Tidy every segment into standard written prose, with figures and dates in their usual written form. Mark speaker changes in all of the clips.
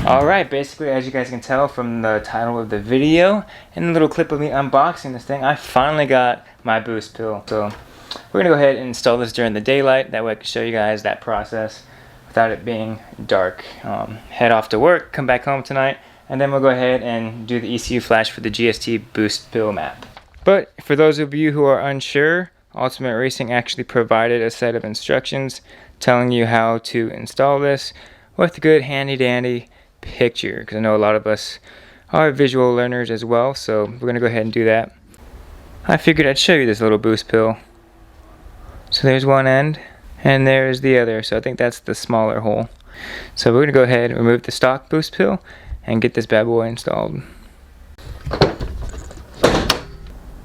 Speaker 1: Alright, basically as you guys can tell from the title of the video and the little clip of me unboxing this thing, I finally got my Boost Pill. So we're going to go ahead and install this during the daylight, that way I can show you guys that process without it being dark. Head off to work, come back home tonight, and then we'll go ahead and do the ECU flash for the GST Boost Pill map. But for those of you who are unsure, Ultimate Racing actually provided a set of instructions telling you how to install this with a good handy dandy picture, because I know a lot of us are visual learners as well, so we're going to go ahead and do that. I figured I'd show you this little Boost Pill. So there's one end and there's the other, so I think that's the smaller hole. So we're going to go ahead and remove the stock Boost Pill and get this bad boy installed.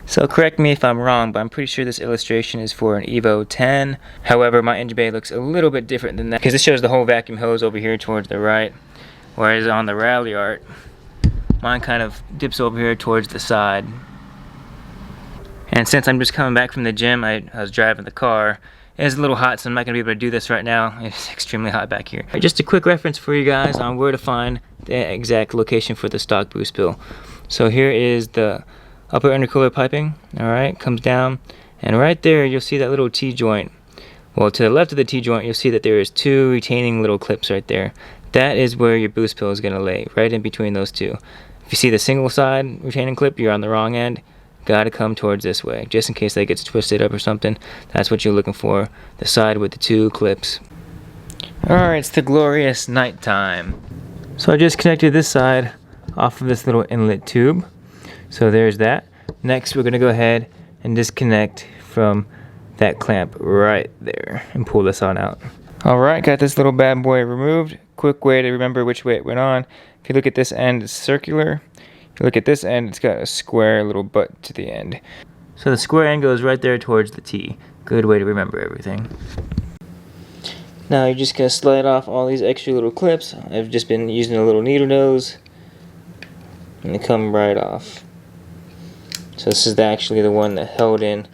Speaker 1: So correct me if I'm wrong, but I'm pretty sure this illustration is for an Evo 10. However, my engine bay looks a little bit different than that, because this shows the whole vacuum hose over here towards the right, whereas on the Ralliart, mine kind of dips over here towards the side. And since I'm just coming back from the gym, I was driving the car. It's a little hot, so I'm not going to be able to do this right now. It's extremely hot back here. Just a quick reference for you guys on where to find the exact location for the stock Boost Pill. So here is the upper intercooler piping, alright, comes down, and right there you'll see that little T-joint. Well, to the left of the T-joint you'll see that there is two retaining little clips right there. That is where your Boost Pill is going to lay, right in between those two. If you see the single side retaining clip, you're on the wrong end. Gotta come towards this way, just in case that gets twisted up or something. That's what you're looking for, the side with the two clips. Alright, it's the glorious nighttime. So I just connected this side off of this little inlet tube. So there's that. Next we're going to go ahead and disconnect from that clamp right there and pull this on out. Alright, got this little bad boy removed. Quick way to remember which way it went on. If you look at this end, it's circular. If you look at this end, it's got a square little butt to the end. So the square end goes right there towards the T. Good way to remember everything. Now you're just going to slide off all these extra little clips. I've just been using a little needle nose, and they come right off. So this is actually the one that held in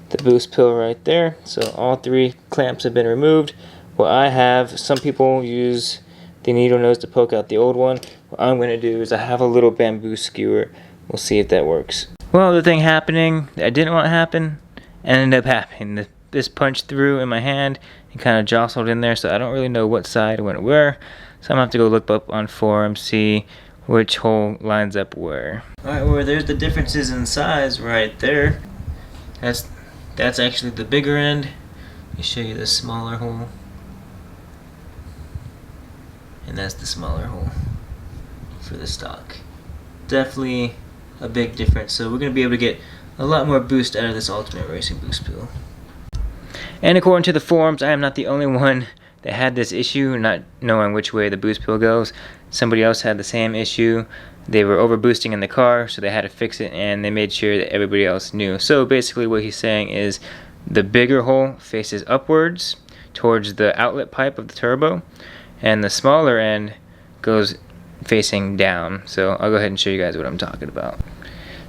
Speaker 1: the Boost Pill right there. So all three clamps have been removed. What I have, some people use the needle nose to poke out the old one. What I'm going to do is I have a little bamboo skewer. We'll see if that works. Well, the thing happening that I didn't want to happen ended up happening. This punched through in my hand and kind of jostled in there, so I don't really know what side went where. So I'm going to have to go look up on forums, see which hole lines up where. Alright, well there's the differences in size right there. That's actually the bigger end. Let me show you the smaller hole. And that's the smaller hole for the stock. Definitely a big difference. So we're going to be able to get a lot more boost out of this Ultimate Racing Boost Pill. And according to the forums, I am not the only one that had this issue, not knowing which way the Boost Pill goes. Somebody else had the same issue. They were over boosting in the car, so they had to fix it, and they made sure that everybody else knew. So basically what he's saying is the bigger hole faces upwards towards the outlet pipe of the turbo, and the smaller end goes facing down. So I'll go ahead and show you guys what I'm talking about.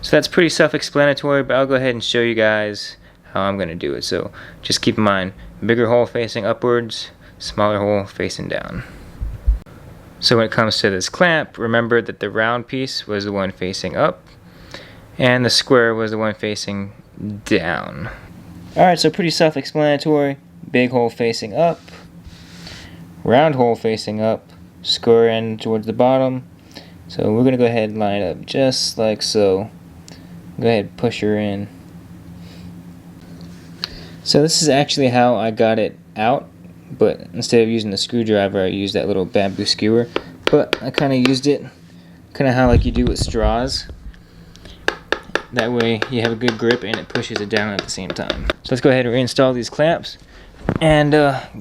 Speaker 1: So that's pretty self-explanatory, but I'll go ahead and show you guys how I'm going to do it. So just keep in mind, bigger hole facing upwards, smaller hole facing down. So when it comes to this clamp, remember that the round piece was the one facing up and the square was the one facing down. Alright, so pretty self-explanatory. Big hole facing up, round hole facing up, square end towards the bottom. So we're going to go ahead and line it up just like so. Go ahead and push her in. So this is actually how I got it out, but instead of using the screwdriver I used that little bamboo skewer. But I kind of used it kind of how like you do with straws. That way you have a good grip and it pushes it down at the same time. So let's go ahead and reinstall these clamps and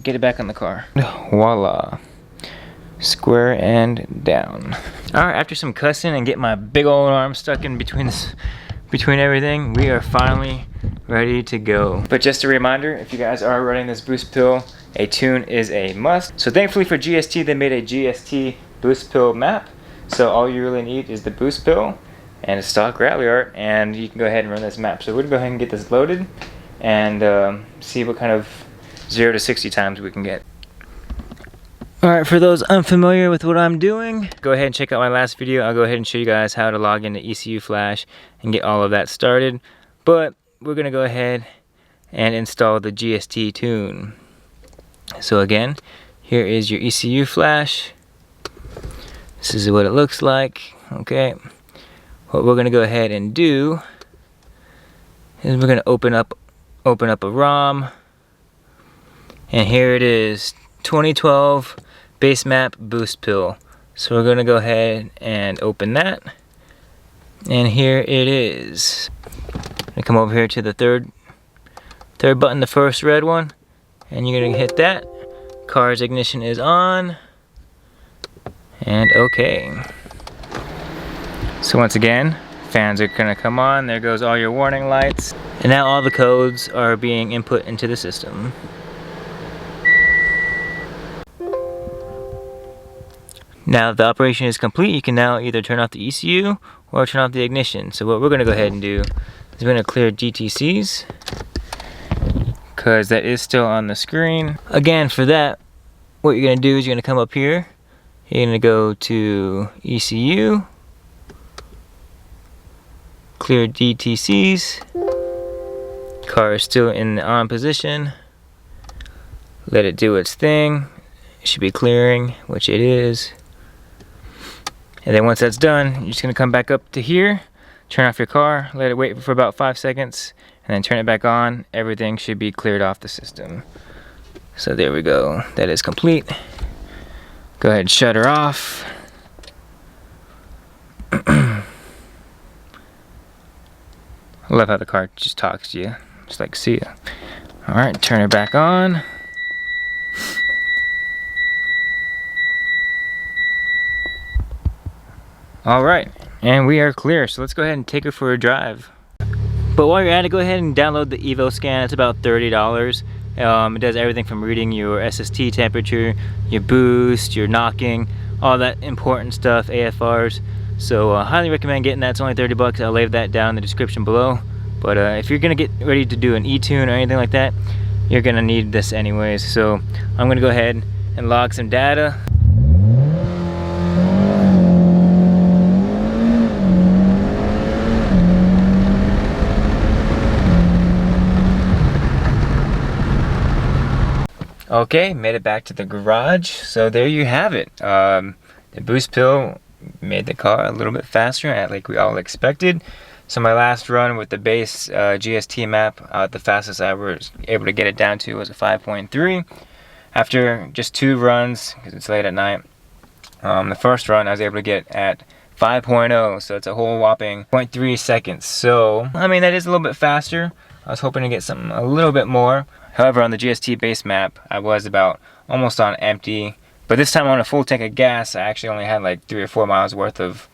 Speaker 1: get it back on the car. Voila. Square end down. Alright, after some cussing and getting my big old arm stuck in between everything, we are finally ready to go. But just a reminder, if you guys are running this Boost Pill, a tune is a must. So thankfully for GST, they made a GST Boost Pill map. So all you really need is the Boost Pill and a stock Ralliart, and you can go ahead and run this map. So we're gonna go ahead and get this loaded and see what kind of 0 to 60 times we can get. Alright, for those unfamiliar with what I'm doing, go ahead and check out my last video. I'll go ahead and show you guys how to log into ECU Flash and get all of that started. But we're going to go ahead and install the GST tune. So again, here is your ECU Flash. This is what it looks like. Okay. What we're going to go ahead and do is we're going to open up a ROM. And here it is, 2012 Base Map Boost Pill. So we're going to go ahead and open that. And here it is. I'm going to come over here to the third button, the first red one. And you're going to hit that. Car's ignition is on. And okay. So once again, fans are going to come on. There goes all your warning lights. And now all the codes are being input into the system. Now that the operation is complete, you can now either turn off the ECU or turn off the ignition. So what we're going to go ahead and do is we're going to clear GTCs, because that is still on the screen. Again, for that, what you're going to do is you're going to come up here. You're going to go to ECU, clear GTCs. Car is still in the on position. Let it do its thing. It should be clearing, which it is. And then once that's done, you're just going to come back up to here, turn off your car, let it wait for about 5 seconds, and then turn it back on. Everything should be cleared off the system. So there we go. That is complete. Go ahead and shut her off. I love how the car just talks to you. Just like, see ya. Alright, turn her back on. Alright, and we are clear, so let's go ahead and take her for a drive. But while you're at it, go ahead and download the Evo Scan. It's about $30. It does everything from reading your SST temperature, your boost, your knocking, all that important stuff, AFRs. So highly recommend getting that. It's only 30 bucks. I'll leave that down in the description below. But if you're gonna get ready to do an e-tune or anything like that, you're gonna need this anyways. So I'm gonna go ahead and log some data. Okay, made it back to the garage. So there you have it. The Boost Pill made the car a little bit faster, like we all expected. So my last run with the base GST map, the fastest I was able to get it down to was a 5.3. After just 2 runs, because it's late at night, the first run I was able to get at 5.0, so it's a whole whopping 0.3 seconds. So, I mean, that is a little bit faster. I was hoping to get something a little bit more. However, on the GST base map, I was about almost on empty. But this time on a full tank of gas, I actually only had like 3 or 4 miles worth of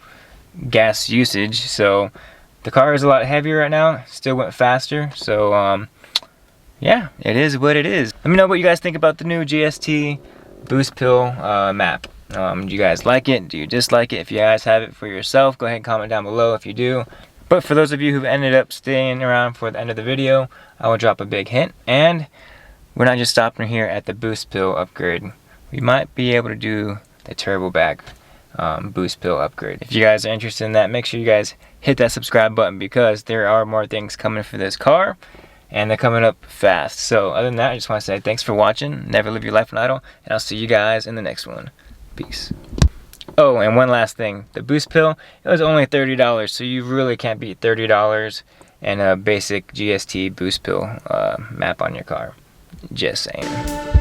Speaker 1: gas usage. So the car is a lot heavier right now. Still went faster. So yeah, it is what it is. Let me know what you guys think about the new GST Boost Pill map. Do you guys like it? Do you dislike it? If you guys have it for yourself, go ahead and comment down below if you do. But for those of you who've ended up staying around for the end of the video, I will drop a big hint. And we're not just stopping here at the Boost Pill upgrade. We might be able to do the turbo back Boost Pill upgrade. If you guys are interested in that, make sure you guys hit that subscribe button, because there are more things coming for this car, and they're coming up fast. So other than that, I just want to say thanks for watching. Never live your life on idle, and I'll see you guys in the next one. Peace. Oh, and one last thing. The Boost Pill, it was only $30, so you really can't beat $30 and a basic GST Boost Pill map on your car. Just saying.